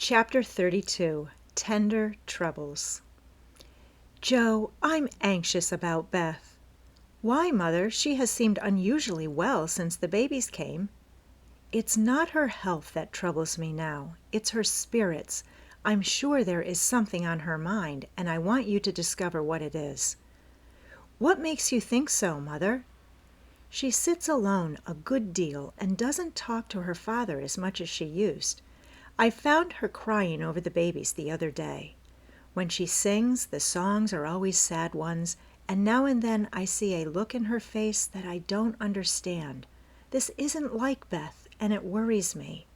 Chapter 32, Tender Troubles. Joe, I'm anxious about Beth. Why, Mother? She has seemed unusually well since the babies came. It's not her health that troubles me now. It's her spirits. I'm sure there is something on her mind, and I want you to discover what it is. What makes you think so, Mother? She sits alone a good deal and doesn't talk to her father as much as she used. I found her crying over the babies the other day. When she sings, the songs are always sad ones, and now and then I see a look in her face that I don't understand. This isn't like Beth, and it worries me.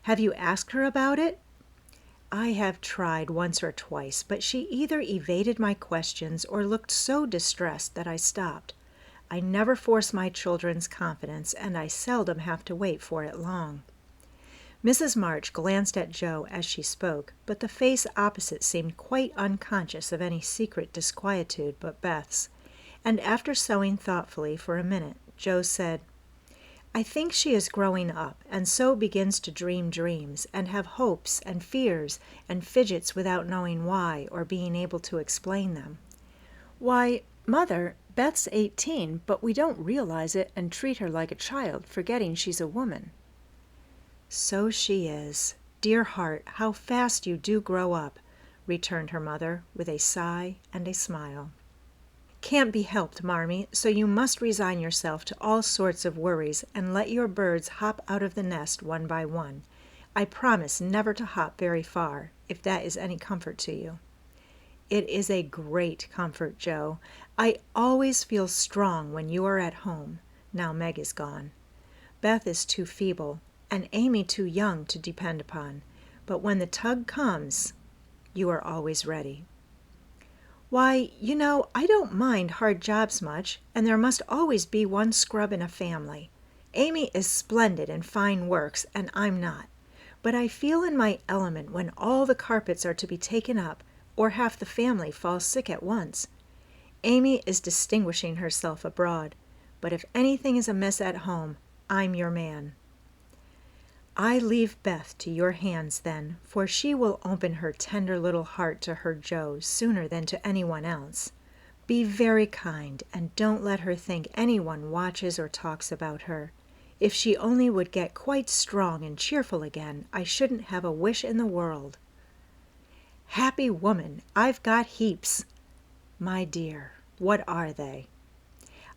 Have you asked her about it? I have tried once or twice, but she either evaded my questions or looked so distressed that I stopped. I never force my children's confidence, and I seldom have to wait for it long. Mrs. March glanced at Joe as she spoke, but the face opposite seemed quite unconscious of any secret disquietude but Beth's, and after sewing thoughtfully for a minute, Joe said, I think she is growing up, and so begins to dream dreams, and have hopes and fears, and fidgets without knowing why or being able to explain them. Why, Mother, Beth's 18, but we don't realize it and treat her like a child, forgetting she's a woman. So she is. Dear heart, how fast you do grow up, returned her mother with a sigh and a smile. Can't be helped, Marmee, so you must resign yourself to all sorts of worries and let your birds hop out of the nest one by one. I promise never to hop very far, if that is any comfort to you. It is a great comfort, Joe. I always feel strong when you are at home, now Meg is gone. Beth is too feeble, and Amy too young to depend upon, but when the tug comes, you are always ready. Why, you know, I don't mind hard jobs much, and there must always be one scrub in a family. Amy is splendid in fine works, and I'm not, but I feel in my element when all the carpets are to be taken up, or half the family falls sick at once. Amy is distinguishing herself abroad, but if anything is amiss at home, I'm your man. I leave Beth to your hands then, for she will open her tender little heart to her Joe sooner than to anyone else. Be very kind, and don't let her think anyone watches or talks about her. If she only would get quite strong and cheerful again, I shouldn't have a wish in the world. Happy woman, I've got heaps. My dear, what are they?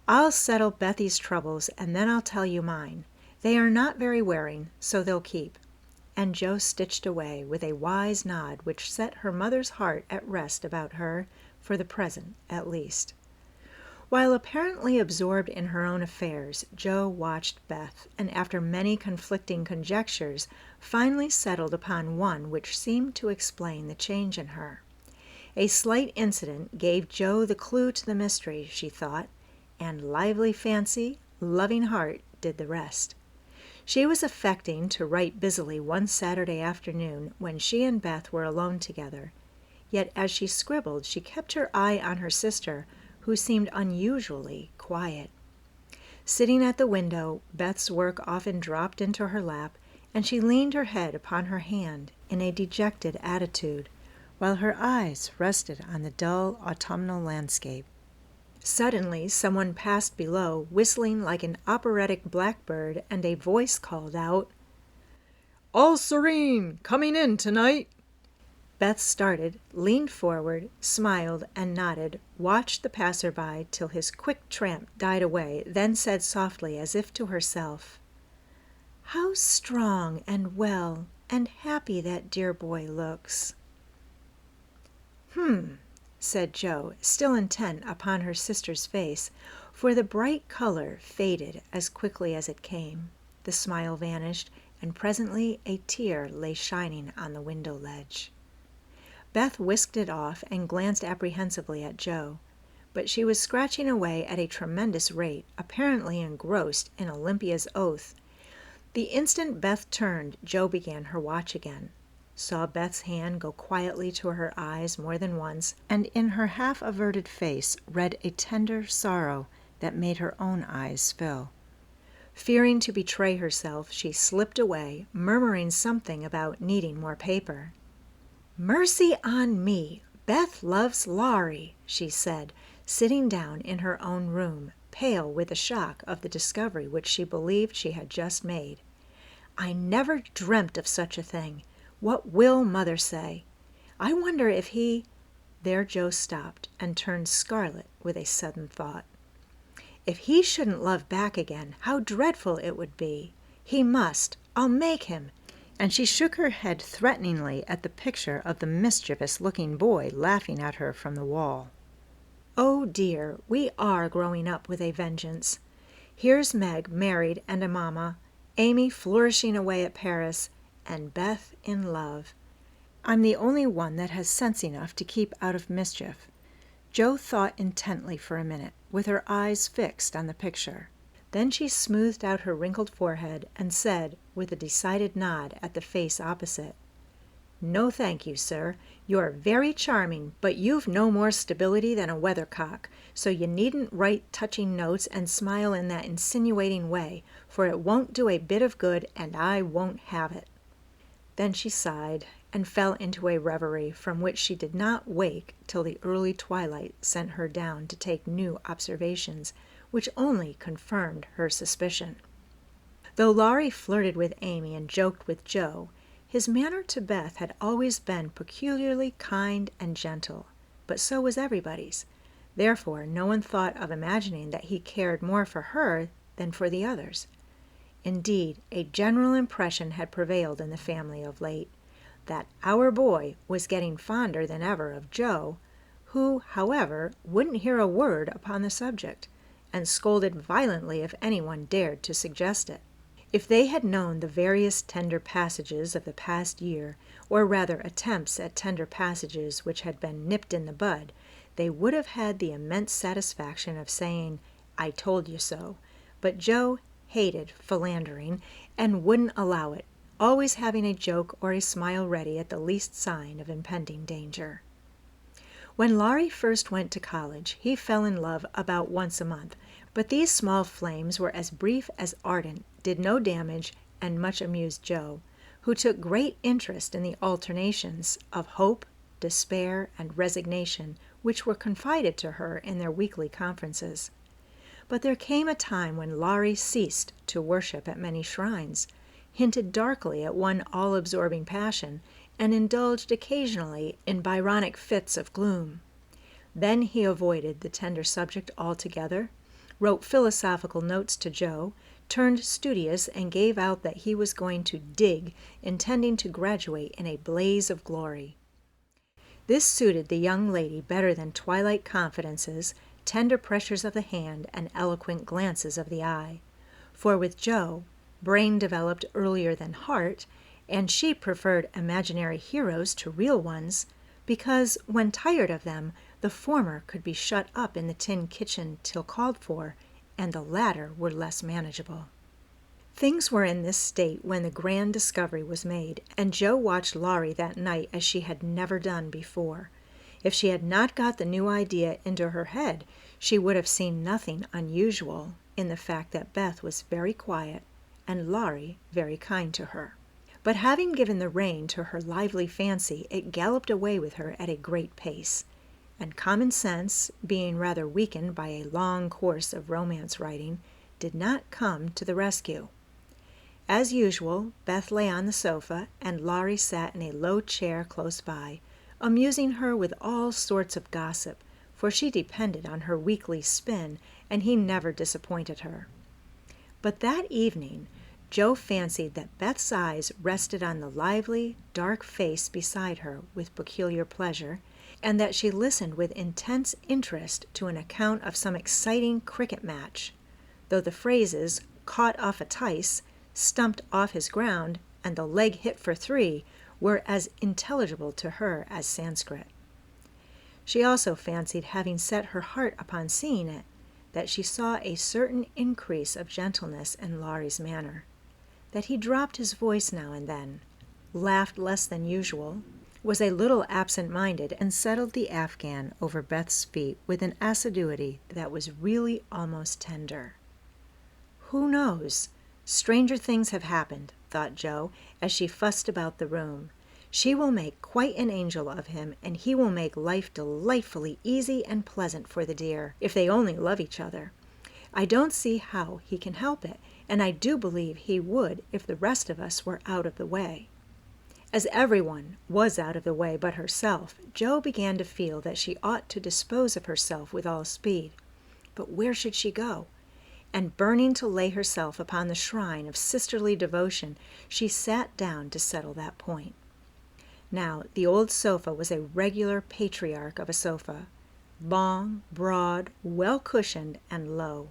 I'll settle Bethy's troubles, and then I'll tell you mine. They are not very wearing, so they'll keep. And Joe stitched away with a wise nod which set her mother's heart at rest about her, for the present at least. While apparently absorbed in her own affairs, Joe watched Beth, and after many conflicting conjectures, finally settled upon one which seemed to explain the change in her. A slight incident gave Joe the clue to the mystery, she thought, and lively fancy, loving heart did the rest. She was affecting to write busily one Saturday afternoon when she and Beth were alone together, yet as she scribbled she kept her eye on her sister, who seemed unusually quiet. Sitting at the window, Beth's work often dropped into her lap, and she leaned her head upon her hand in a dejected attitude, while her eyes rested on the dull autumnal landscape. Suddenly someone passed below, whistling like an operatic blackbird, and a voice called out, All serene, coming in tonight. Beth started, leaned forward, smiled, and nodded, watched the passer-by till his quick tramp died away, then said softly, as if to herself, How strong and well and happy that dear boy looks. Said Joe, still intent upon her sister's face, for the bright color faded as quickly as it came. The smile vanished, and presently a tear lay shining on the window ledge. Beth whisked it off and glanced apprehensively at Joe, but she was scratching away at a tremendous rate, apparently engrossed in Olympia's oath. The instant Beth turned, Joe began her watch again, saw Beth's hand go quietly to her eyes more than once, and in her half-averted face read a tender sorrow that made her own eyes fill. Fearing to betray herself, she slipped away, murmuring something about needing more paper. "Mercy on me! Beth loves Laurie," she said, sitting down in her own room, pale with the shock of the discovery which she believed she had just made. "I never dreamt of such a thing. What will mother say? I wonder if he—" There Joe stopped and turned scarlet with a sudden thought. "If he shouldn't love back again, how dreadful it would be. He must. I'll make him." And she shook her head threateningly at the picture of the mischievous-looking boy laughing at her from the wall. Oh dear, we are growing up with a vengeance. Here's Meg married and a mamma, Amy flourishing away at Paris, and Beth in love. I'm the only one that has sense enough to keep out of mischief. Joe thought intently for a minute, with her eyes fixed on the picture. Then she smoothed out her wrinkled forehead and said, with a decided nod at the face opposite, "No, thank you, sir. You're very charming, but you've no more stability than a weathercock, so you needn't write touching notes and smile in that insinuating way, for it won't do a bit of good, and I won't have it." Then she sighed and fell into a reverie from which she did not wake till the early twilight sent her down to take new observations, which only confirmed her suspicion. Though Laurie flirted with Amy and joked with Joe, his manner to Beth had always been peculiarly kind and gentle, but so was everybody's. Therefore, no one thought of imagining that he cared more for her than for the others. Indeed, a general impression had prevailed in the family of late, that our boy was getting fonder than ever of Joe, who, however, wouldn't hear a word upon the subject, and scolded violently if anyone dared to suggest it. If they had known the various tender passages of the past year, or rather attempts at tender passages which had been nipped in the bud, they would have had the immense satisfaction of saying, "I told you so," but Joe hated philandering and wouldn't allow it, always having a joke or a smile ready at the least sign of impending danger. When Laurie first went to college, he fell in love about once a month, but these small flames were as brief as ardent, did no damage, and much amused Joe, who took great interest in the alternations of hope, despair, and resignation which were confided to her in their weekly conferences. But there came a time when Laurie ceased to worship at many shrines, hinted darkly at one all-absorbing passion, and indulged occasionally in Byronic fits of gloom. Then he avoided the tender subject altogether, wrote philosophical notes to Joe, turned studious, and gave out that he was going to dig, intending to graduate in a blaze of glory. This suited the young lady better than twilight confidences, tender pressures of the hand, and eloquent glances of the eye. For with Joe, brain developed earlier than heart, and she preferred imaginary heroes to real ones, because, when tired of them, the former could be shut up in the tin kitchen till called for, and the latter were less manageable. Things were in this state when the grand discovery was made, and Joe watched Laurie that night as she had never done before. If she had not got the new idea into her head, she would have seen nothing unusual in the fact that Beth was very quiet and Laurie very kind to her. But having given the rein to her lively fancy, it galloped away with her at a great pace, and common sense, being rather weakened by a long course of romance writing, did not come to the rescue. As usual, Beth lay on the sofa, and Laurie sat in a low chair close by, amusing her with all sorts of gossip, for she depended on her weekly spin, and he never disappointed her. But that evening, Joe fancied that Beth's eyes rested on the lively, dark face beside her with peculiar pleasure, and that she listened with intense interest to an account of some exciting cricket match, though the phrases "caught off a tice," "stumped off his ground," and "the leg hit for 3" were as intelligible to her as Sanskrit. She also fancied, having set her heart upon seeing it, that she saw a certain increase of gentleness in Laurie's manner, that he dropped his voice now and then, laughed less than usual, was a little absent-minded, and settled the afghan over Beth's feet with an assiduity that was really almost tender. Who knows? Stranger things have happened, thought Jo, as she fussed about the room. She will make quite an angel of him, and he will make life delightfully easy and pleasant for the dear, if they only love each other. I don't see how he can help it, and I do believe he would if the rest of us were out of the way. As everyone was out of the way but herself, Jo began to feel that she ought to dispose of herself with all speed. But where should she go? And burning to lay herself upon the shrine of sisterly devotion, she sat down to settle that point. Now, the old sofa was a regular patriarch of a sofa, long, broad, well-cushioned, and low.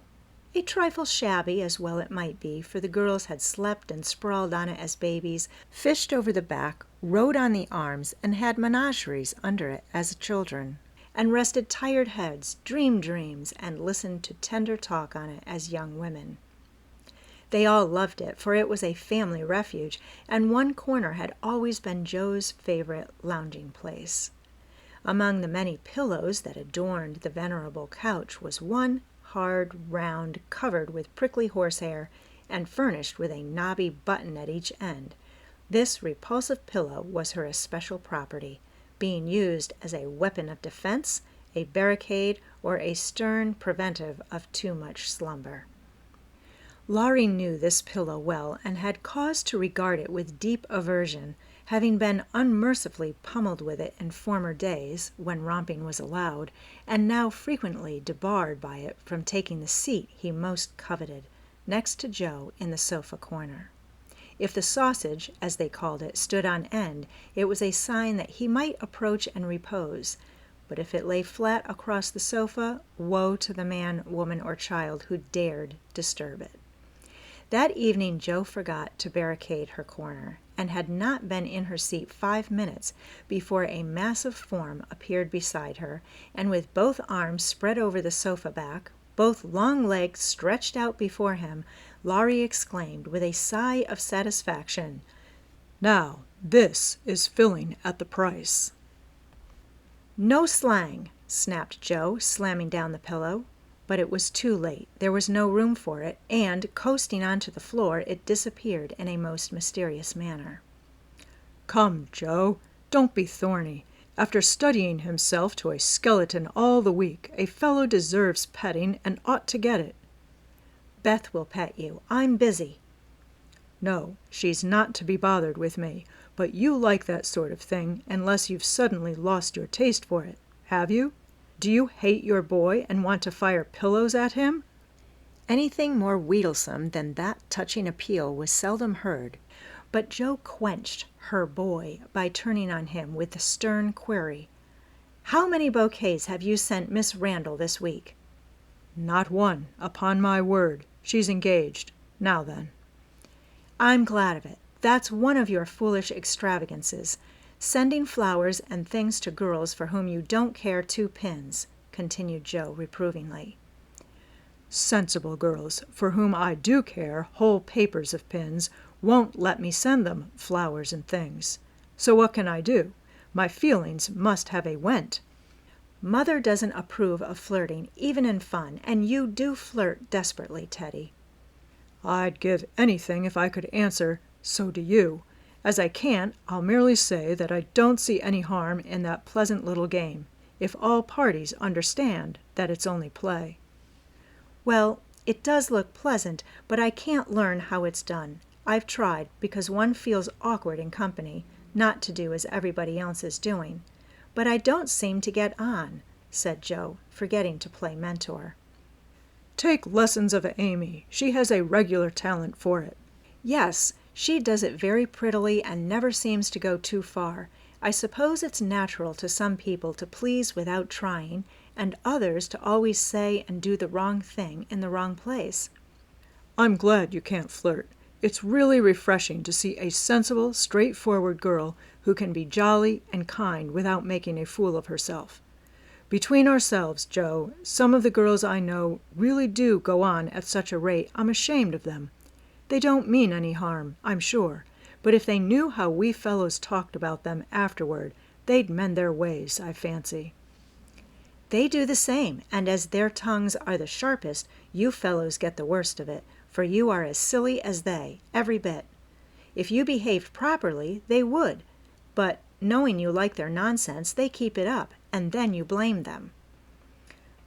A trifle shabby, as well it might be, for the girls had slept and sprawled on it as babies, fished over the back, rode on the arms, and had menageries under it as children, and rested tired heads, dreamed dreams, and listened to tender talk on it as young women. They all loved it, for it was a family refuge, and one corner had always been Jo's favorite lounging place. Among the many pillows that adorned the venerable couch was one hard, round, covered with prickly horsehair, and furnished with a knobby button at each end. This repulsive pillow was her especial property, being used as a weapon of defense, a barricade, or a stern preventive of too much slumber. Laurie knew this pillow well, and had cause to regard it with deep aversion, having been unmercifully pummeled with it in former days, when romping was allowed, and now frequently debarred by it from taking the seat he most coveted, next to Jo in the sofa corner. If the sausage, as they called it, stood on end, it was a sign that he might approach and repose, but if it lay flat across the sofa, woe to the man, woman, or child who dared disturb it. That evening Jo forgot to barricade her corner, and had not been in her seat 5 minutes before a massive form appeared beside her, and with both arms spread over the sofa back, both long legs stretched out before him, Laurie exclaimed with a sigh of satisfaction, "Now, this is filling at the price." "No slang," snapped Jo, slamming down the pillow. But it was too late. There was no room for it, and, coasting onto the floor, it disappeared in a most mysterious manner. "Come, Jo, don't be thorny. After studying himself to a skeleton all the week, a fellow deserves petting and ought to get it." "Beth will pet you. I'm busy." "No, she's not to be bothered with me, but you like that sort of thing, unless you've suddenly lost your taste for it. Have you? Do you hate your boy and want to fire pillows at him?" Anything more wheedlesome than that touching appeal was seldom heard, but Jo quenched her boy by turning on him with the stern query, "How many bouquets have you sent Miss Randall this week?" "Not one, upon my word. She's engaged. Now then." "I'm glad of it. That's one of your foolish extravagances. Sending flowers and things to girls for whom you don't care 2 pins," continued Jo reprovingly. "Sensible girls, for whom I do care whole papers of pins, won't let me send them flowers and things. So what can I do? My feelings must have a went." "Mother doesn't approve of flirting, even in fun, and you do flirt desperately, Teddy." "I'd give anything if I could answer, 'So do you.' As I can't, I'll merely say that I don't see any harm in that pleasant little game, if all parties understand that it's only play." "Well, it does look pleasant, but I can't learn how it's done. I've tried, because one feels awkward in company, not to do as everybody else is doing. But I don't seem to get on," said Jo, forgetting to play mentor. "Take lessons of Amy. She has a regular talent for it." "Yes. She does it very prettily and never seems to go too far. I suppose it's natural to some people to please without trying, and others to always say and do the wrong thing in the wrong place." "I'm glad you can't flirt. It's really refreshing to see a sensible, straightforward girl who can be jolly and kind without making a fool of herself. Between ourselves, Jo, some of the girls I know really do go on at such a rate I'm ashamed of them. They don't mean any harm, I'm sure, but if they knew how we fellows talked about them afterward, they'd mend their ways, I fancy." "They do the same, and as their tongues are the sharpest, you fellows get the worst of it, for you are as silly as they, every bit. If you behaved properly, they would, but knowing you like their nonsense, they keep it up, and then you blame them."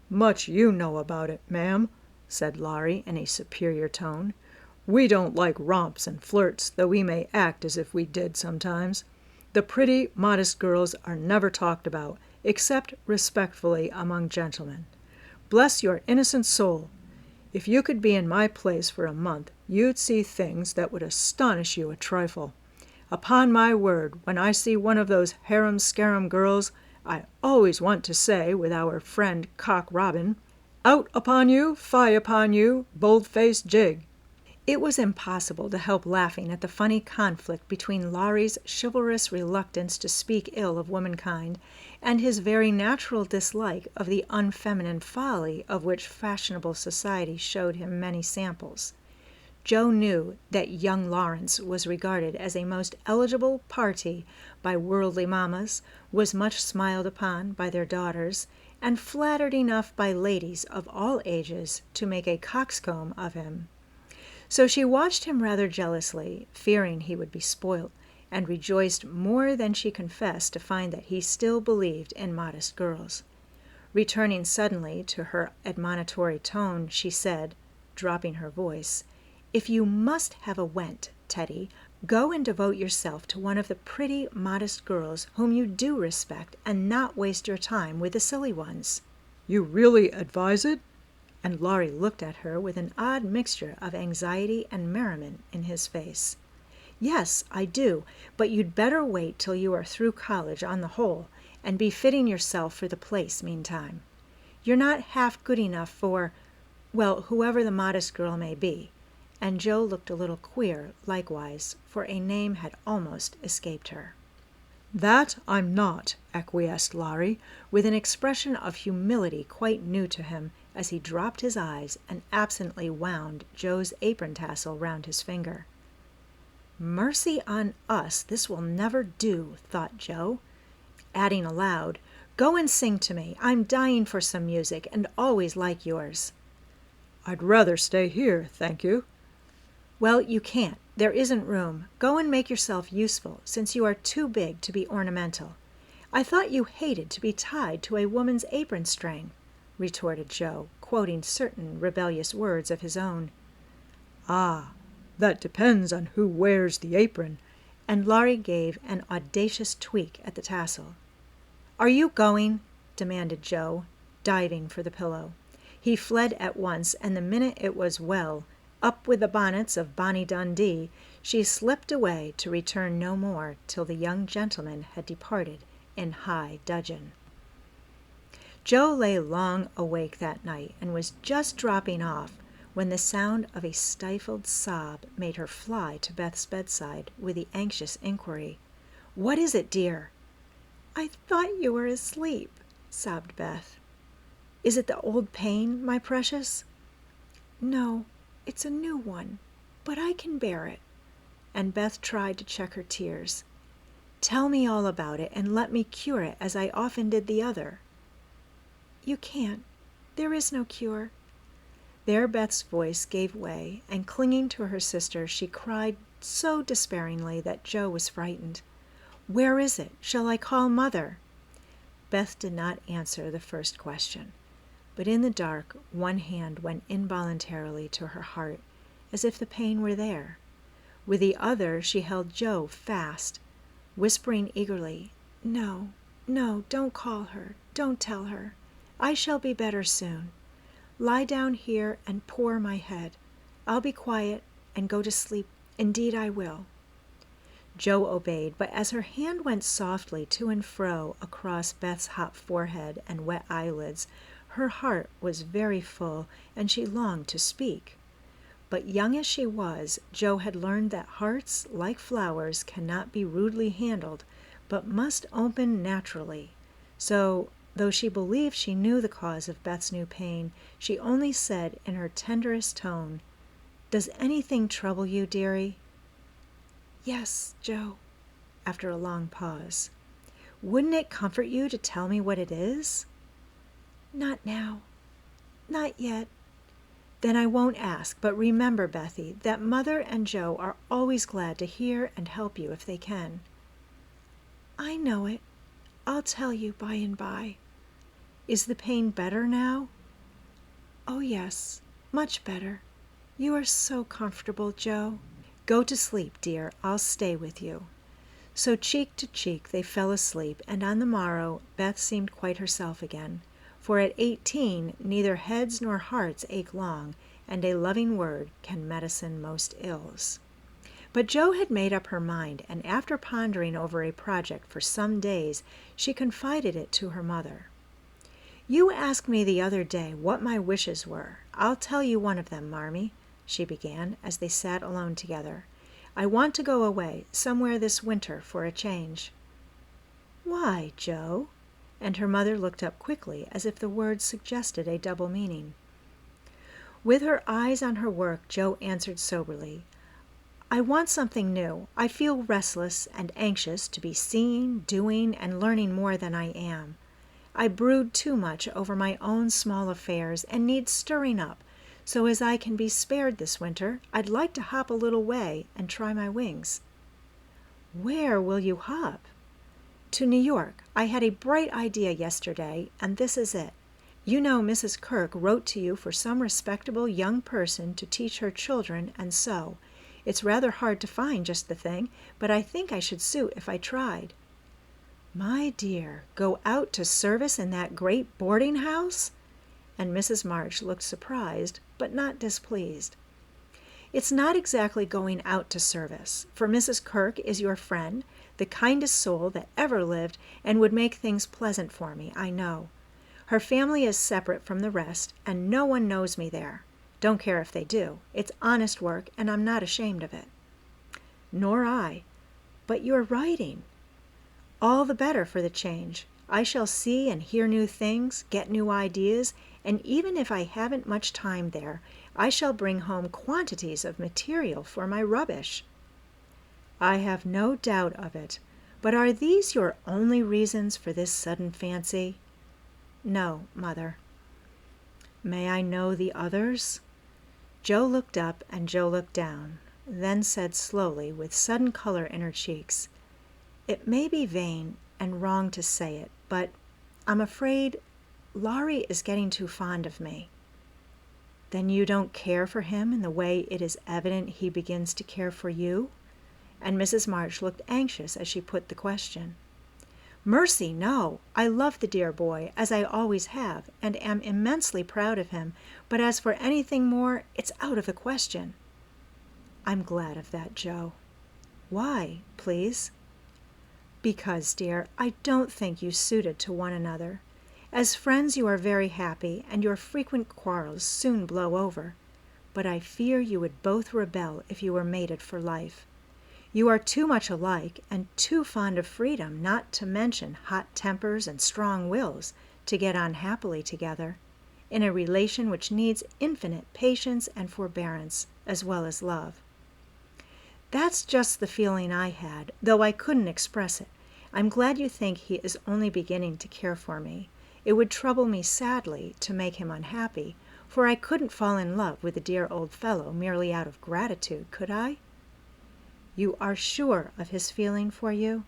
"Much you know about it, ma'am," said Laurie in a superior tone. "We don't like romps and flirts, though we may act as if we did sometimes. The pretty, modest girls are never talked about, except respectfully among gentlemen. Bless your innocent soul! If you could be in my place for a month, you'd see things that would astonish you a trifle. Upon my word, when I see one of those harum-scarum girls, I always want to say, with our friend Cock Robin, 'Out upon you, fie upon you, bold-faced jig!'" It was impossible to help laughing at the funny conflict between Laurie's chivalrous reluctance to speak ill of womankind and his very natural dislike of the unfeminine folly of which fashionable society showed him many samples. Joe knew that young Lawrence was regarded as a most eligible parti by worldly mammas, was much smiled upon by their daughters, and flattered enough by ladies of all ages to make a coxcomb of him. So she watched him rather jealously, fearing he would be spoilt, and rejoiced more than she confessed to find that he still believed in modest girls. Returning suddenly to her admonitory tone, she said, dropping her voice, "If you must have a went, Teddy, go and devote yourself to one of the pretty, modest girls whom you do respect, and not waste your time with the silly ones." "You really advise it?" And Laurie looked at her with an odd mixture of anxiety and merriment in his face. "Yes, I do, but you'd better wait till you are through college on the whole, and be fitting yourself for the place meantime. You're not half good enough for, well, whoever the modest girl may be," and Joe looked a little queer, likewise, for a name had almost escaped her. "That I'm not," acquiesced Laurie, with an expression of humility quite new to him, as he dropped his eyes and absently wound Joe's apron tassel round his finger. "Mercy on us, this will never do," thought Joe, adding aloud, "Go and sing to me. I'm dying for some music, and always like yours." "I'd rather stay here, thank you." "Well, you can't. There isn't room. Go and make yourself useful, since you are too big to be ornamental. I thought you hated to be tied to a woman's apron string," retorted Joe, quoting certain rebellious words of his own. "Ah, that depends on who wears the apron," and Laurie gave an audacious tweak at the tassel. "Are you going?" demanded Joe, diving for the pillow. He fled at once, and the minute it was well, up with the bonnets of Bonnie Dundee, she slipped away to return no more till the young gentleman had departed in high dudgeon. Joe lay long awake that night, and was just dropping off when the sound of a stifled sob made her fly to Beth's bedside with the anxious inquiry, "What is it, dear?" "I thought you were asleep," sobbed Beth. "Is it the old pain, my precious?" "No, it's a new one, but I can bear it," and Beth tried to check her tears. "Tell me all about it, and let me cure it as I often did the other." "You can't. There is no cure." There Beth's voice gave way, and clinging to her sister, she cried so despairingly that Joe was frightened. "Where is it? Shall I call Mother?" Beth did not answer the first question, but in the dark one hand went involuntarily to her heart, as if the pain were there. With the other she held Joe fast, whispering eagerly, "No, no, don't call her, don't tell her. I shall be better soon. Lie down here and pour my head. I'll be quiet and go to sleep. Indeed I will." Joe obeyed, but as her hand went softly to and fro across Beth's hot forehead and wet eyelids, her heart was very full, and she longed to speak. But young as she was, Joe had learned that hearts, like flowers, cannot be rudely handled, but must open naturally. So, though she believed she knew the cause of Beth's new pain, she only said in her tenderest tone, "Does anything trouble you, dearie?" "Yes, Joe," after a long pause. "Wouldn't it comfort you to tell me what it is?" "Not now. Not yet. Then I won't ask, but remember, Bethy, that Mother and Joe are always glad to hear and help you if they can." "I know it. I'll tell you by and by." "Is the pain better now?" "Oh, yes, much better. You are so comfortable, Joe." "Go to sleep, dear. I'll stay with you." So cheek to cheek they fell asleep, and on the morrow Beth seemed quite herself again, for at 18 neither heads nor hearts ache long, and a loving word can medicine most ills. But Joe had made up her mind, and after pondering over a project for some days, she confided it to her mother. "You asked me the other day what my wishes were. I'll tell you one of them, Marmee," she began, as they sat alone together. "I want to go away, somewhere this winter, for a change." "Why, Joe?" And her mother looked up quickly, as if the words suggested a double meaning. With her eyes on her work, Joe answered soberly, "I want something new. I feel restless and anxious to be seeing, doing, and learning more than I am. I brood too much over my own small affairs and need stirring up, so as I can be spared this winter, I'd like to hop a little way and try my wings." "Where will you hop?" "To New York. I had a bright idea yesterday, and this is it. You know Mrs. Kirk wrote to you for some respectable young person to teach her children and sew. It's rather hard to find just the thing, but I think I should suit if I tried." "My dear, go out to service in that great boarding house?" And Mrs. March looked surprised, but not displeased. "It's not exactly going out to service, for Mrs. Kirk is your friend, the kindest soul that ever lived, and would make things pleasant for me, I know. Her family is separate from the rest, and no one knows me there. Don't care if they do. It's honest work, and I'm not ashamed of it." "Nor I. But your writing—" "All the better for the change. I shall see and hear new things, get new ideas, and even if I haven't much time there, I shall bring home quantities of material for my rubbish." "I have no doubt of it. But are these your only reasons for this sudden fancy?" "No, Mother." "May I know the others?" Joe looked up and Joe looked down, then said slowly, with sudden color in her cheeks, "It may be vain and wrong to say it, but I'm afraid Laurie is getting too fond of me." "Then you don't care for him in the way it is evident he begins to care for you?" And Mrs. March looked anxious as she put the question. "Mercy, no! I love the dear boy, as I always have, and am immensely proud of him, but as for anything more, it's out of the question." "I'm glad of that, Joe." "Why, please?" "Because, dear, I don't think you suited to one another. As friends you are very happy, and your frequent quarrels soon blow over. But I fear you would both rebel if you were mated for life. You are too much alike, and too fond of freedom, not to mention hot tempers and strong wills, to get on happily together, in a relation which needs infinite patience and forbearance, as well as love." "That's just the feeling I had, though I couldn't express it. I'm glad you think he is only beginning to care for me. It would trouble me sadly to make him unhappy, for I couldn't fall in love with the dear old fellow merely out of gratitude, could I?" "You are sure of his feeling for you?"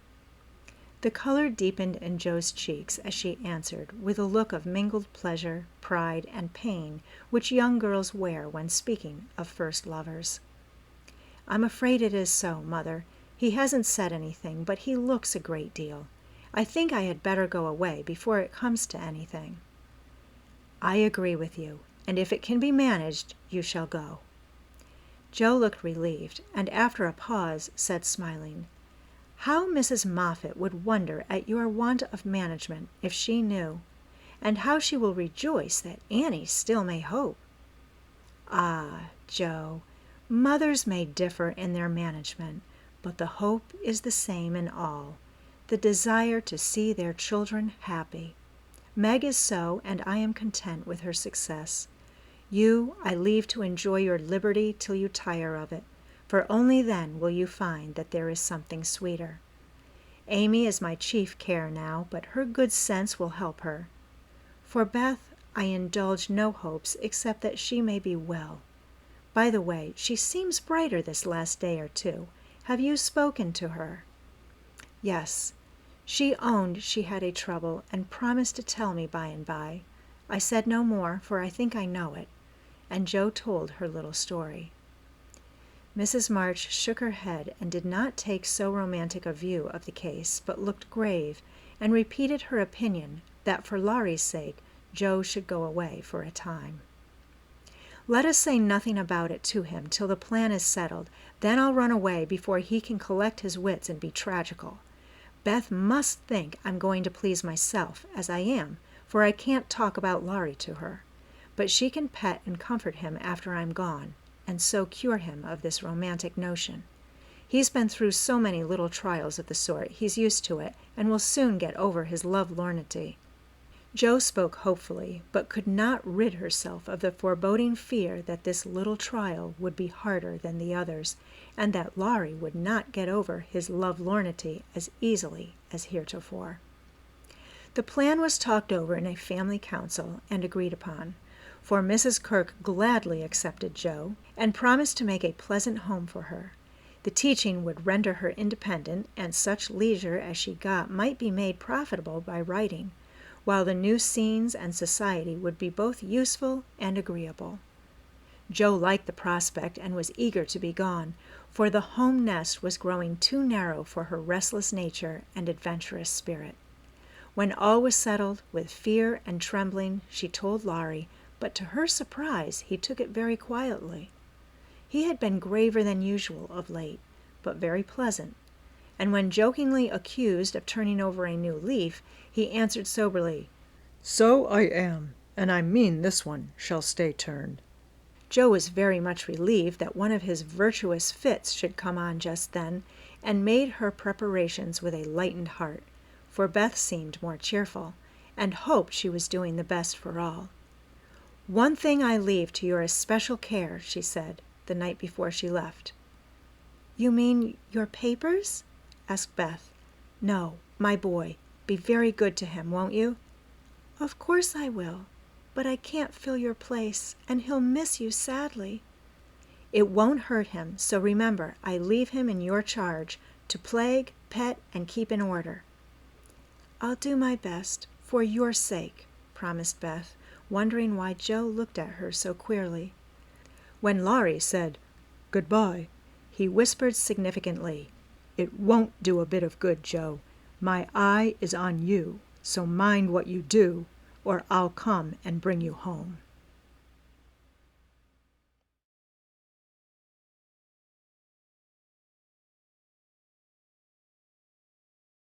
The color deepened in Joe's cheeks as she answered, with a look of mingled pleasure, pride, and pain which young girls wear when speaking of first lovers. "I'm afraid it is so, Mother. He hasn't said anything, but he looks a great deal. I think I had better go away before it comes to anything." "I agree with you, and if it can be managed, you shall go." Joe looked relieved, and after a pause said, smiling, "How Mrs. Moffat would wonder at your want of management if she knew, and how she will rejoice that Annie still may hope." "Ah, Joe, mothers may differ in their management, but the hope is the same in all, the desire to see their children happy. Meg is so, and I am content with her success. You I leave to enjoy your liberty till you tire of it, for only then will you find that there is something sweeter. Amy is my chief care now, but her good sense will help her. For Beth, I indulge no hopes except that she may be well. By the way, she seems brighter this last day or two. Have you spoken to her?" "Yes. She owned she had a trouble and promised to tell me by and by. I said no more, for I think I know it." And Jo told her little story. Mrs. March shook her head and did not take so romantic a view of the case, but looked grave, and repeated her opinion that for Laurie's sake Jo should go away for a time. "Let us say nothing about it to him till the plan is settled. Then I'll run away before he can collect his wits and be tragical. Beth must think I'm going to please myself, as I am, for I can't talk about Laurie to her. But she can pet and comfort him after I'm gone, and so cure him of this romantic notion. He's been through so many little trials of the sort, he's used to it, and will soon get over his lovelornity." Jo spoke hopefully, but could not rid herself of the foreboding fear that this little trial would be harder than the others, and that Laurie would not get over his lovelornity as easily as heretofore. The plan was talked over in a family council and agreed upon, for Mrs. Kirk gladly accepted Jo, and promised to make a pleasant home for her. The teaching would render her independent, and such leisure as she got might be made profitable by writing, while the new scenes and society would be both useful and agreeable. Jo liked the prospect and was eager to be gone, for the home nest was growing too narrow for her restless nature and adventurous spirit. When all was settled, with fear and trembling, she told Laurie, but to her surprise he took it very quietly. He had been graver than usual of late, but very pleasant, and when jokingly accused of turning over a new leaf, he answered soberly, "So I am, and I mean this one shall stay turned." Jo was very much relieved that one of his virtuous fits should come on just then, and made her preparations with a lightened heart, for Beth seemed more cheerful, and hoped she was doing the best for all. "One thing I leave to your especial care," she said, the night before she left. "You mean your papers?" asked Beth. "No, my boy. Be very good to him, won't you?" "Of course I will, but I can't fill your place, and he'll miss you sadly." "It won't hurt him, so remember, I leave him in your charge, to plague, pet, and keep in order." "I'll do my best, for your sake," promised Beth, wondering why Jo looked at her so queerly. When Laurie said, "Goodbye," he whispered significantly, "It won't do a bit of good, Jo. My eye is on you, so mind what you do, or I'll come and bring you home."